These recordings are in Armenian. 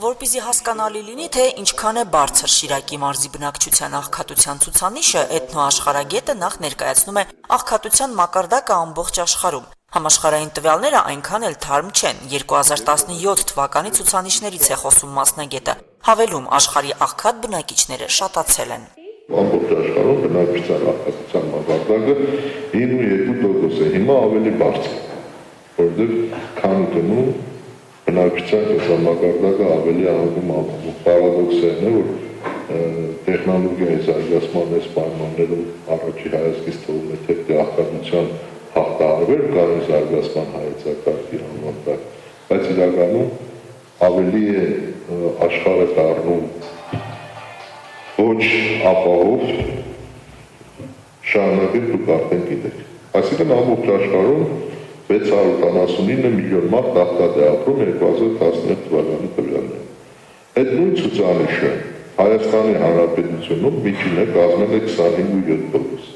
Որպեսզի հասկանալի լինի, թե ինչքան է բարձր Շիրակի մարզի բնակչության աղքատության ցուցանիշը, Էթնոաշխարհագետը նախ ներկայացնում է աղքատության մակարդակը ամբողջ աշխարհում։ Համաշխարհային տվյալները այնքան էլ թարմ չեն։ 2017 թվականի ցուցանիշներից է խոսում մասնագետը։ Հավելում, աշխարհի աղքատ բնակիչները շատացել են։ Ամբողջ աշխարհում բնակչության աղքատության մակարդակը 92% է, հիմա ավելի բարձր, որտեղ քան գնում բնակչության մակարդակը ավելի աղում պարադոքսն է, որ տեխնոլոգիայի զարգացման այս պայմաններում առաջի հայացքից թվում է, թե աղքատության հաղթահարվել կան զարգացման հայեցակարգի անվան տակ, բայց իրականում ավելի է աշխարհը դառնում ոչ ապահով շարունակել դուք արդեն գիտեք։ Այսինքն ամբողջ աշխարհում 679 միլիոն մարդ աղքատ է ապրում 2011 թվականի տվյալներով։ Այդ նույն ցուցանիշը Հայաստանի Հանրապետությունում միջինը կազմել է 25.7%,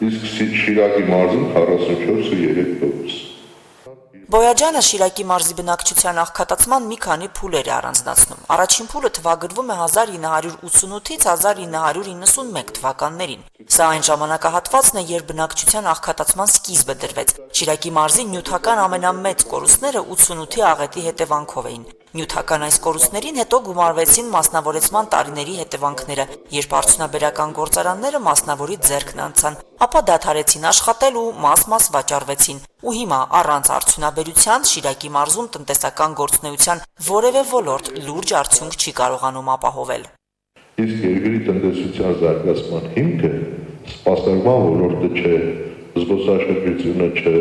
իսկ Շիրակի մարզում 44.3%։ Բոյաջյանը Շիրակի մարզի բնակչության աղքատացման մի քանի փուլեր է առանձնացնում։ Առաջին փուլը թվագրվում է 1988-ից 1991 թվականներին։ Սա այն ժամանակահատվածն է, երբ բնակչության աղքատացման սկիզբը դրվեց։ Շիրակի մարզի նյութական ամենամեծ կորուստները 88-ի աղետի հետևանքով էին։ Նյութական այս կորուստներին հետո գումարվեցին մասնավորեցման տարիների հետևանքները, երբ արդյունաբերական գործարանները մասնավորի ձեռքն անցան, ապա դադարեցին աշխատել ու մաս-մաս վաճառվեցին։ Ու հիմա առանց արդյունաբերության Շիրակի մարզում տնտեսական գործունեության որևէ ոլորտ լուրջ արդյունք չի կարողանում ապահովել։ Իսկ երկրի տնտեսության զարգացման հիմքը սպասարկման ոլորտը չէ, զբոսաշրջությունը չէ,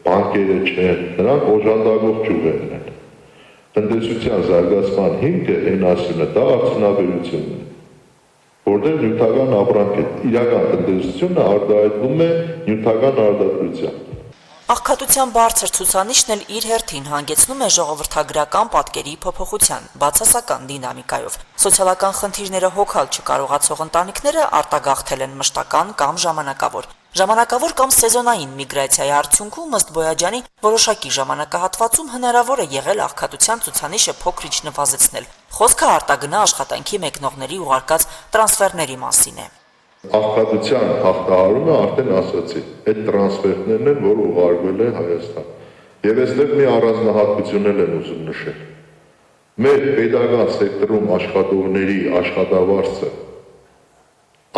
բանկերը չէ, նրանք օժանդակող ճյուղերն են։ Տնտեսության զարգացման հիմքը այն ասյունը դա արդյունաբերությունն է, որտեղ նյութական ապրանք է, իրական տնտեսությունը արտահայտվում է նյութական արտադրությամբ։ Աղքատության բարձր ցուցանիշն էլ իր հերթին հանգեցնում է ժողովրդագրական պատկերի փոփոխության, բացասական դինամիկայով։ Սոցիալական խնդիրները հոգալ չկարողացող ընտանիքները արտագաղթել են մշտական կամ ժամանակավոր։ Ժամանակավոր կամ սեզոնային միգրացիայի արդյունքում ըստ Բոյաջյանի որոշակի ժամանակահատվածում հնարավոր է եղել աղքատության ցուցանիշը փոքրինչ նվազեցնել։ Խոսքը արտագնա աշխատանքի մեկնողների ուղարկած տրանսֆերների մասին է։ Աղքատության հաղթահարումը արդեն ասացի, այդ տրանսֆերներն են, որ ուղարկվել է Հայաստան։ Եվ այստեղ մի առանձնահատկություն էլ եմ ուզում նշել։ Մեր պետական սեկտորում աշխատողների աշխատավարձը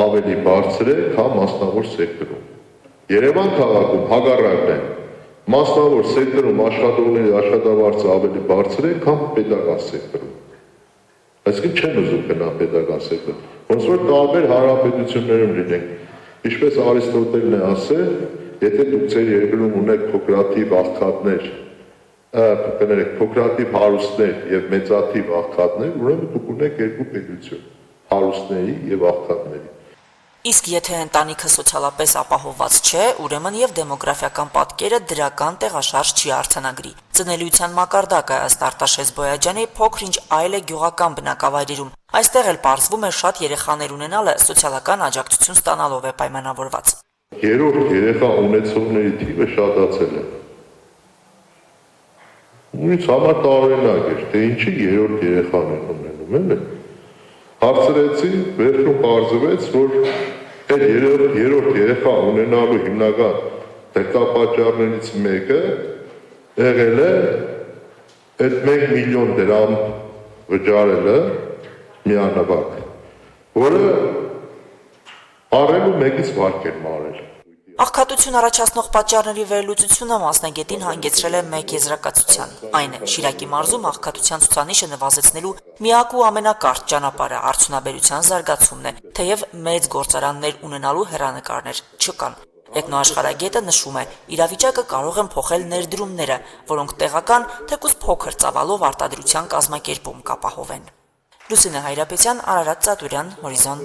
ավելի բարձր է, քան մասնավոր սեկտորում։ Երևան քաղաքում հակառակն է։ Մասնավոր սեկտորում աշխատողների աշխատավարձը ավելի բարձր է, քան պետական սեկտորում։ Այսինքն չեն ուզում գնալ պետական սեկտոր, ոնց որ տարբեր հանրապետություններում լինենք։ Ինչպես Արիստոտելն է ասել, եթե դուք ձեր երկրում ունեք փոքրաթիվ աղքատներ, փոքրաթիվ հարուստներ եւ մեծաթիվ աղքատներ, ուրեմն դուք ունեք երկու պետություն՝ հարուստների եւ աղքատների։ Իսկ եթե ընտանիքը սոցիալապես ապահովված չէ, ուրեմն եւ դեմոգրաֆիական պատկերը դրական տեղաշարժ չի արձանագրի։ Ծնելիության մակարդակը ըստ Արտաշես Բոյաջյանի փոքրինչ այլ է գյուղական բնակավայրերում։ Այստեղ էլ պարզվում է շատ երեխաներ ունենալը սոցիալական աջակցություն ստանալով է պայմանավորված։ Երրորդ երեխա ունեցողների թիվը շատացել է։ Ինձ համար տարօրինակ է, թե ինչի երրորդ երեխան են ունենում, էլի։ Հարցրեցի, վերջում պարզվեց, որ այդ երրորդ երեխա ունենալու հիմնական դրդապատճառներից մեկը եղել է այդ 1 միլիոն դրամ վճարելը միանավակ, որը առելու մեկից վարկ էր մարել։ Աղքատություն առաջացնող պատճառների վերլուծությունը մասնագետին հանգեցրել է մեկ եզրակացության։ Այն է, Շիրակի մարզում աղքատության ցուցանիշը նվազեցնելու միակ ու ամենակարճ ճանապարհը արդյունաբերության զարգացումն է, թեև մեծ գործարաններ ունենալու հեռանկարներ չկան։ Էթնոաշխարհագետը նշում է, իրավիճակը կարող են փոխել ներդրումները, որոնք տեղական, թեկուզ փոքր ծավալով արտադրության կազմակերպում կապահովեն։ Լուսինե Հայրապետյան, Արարատ Ծատուրյան, Հորիզոն։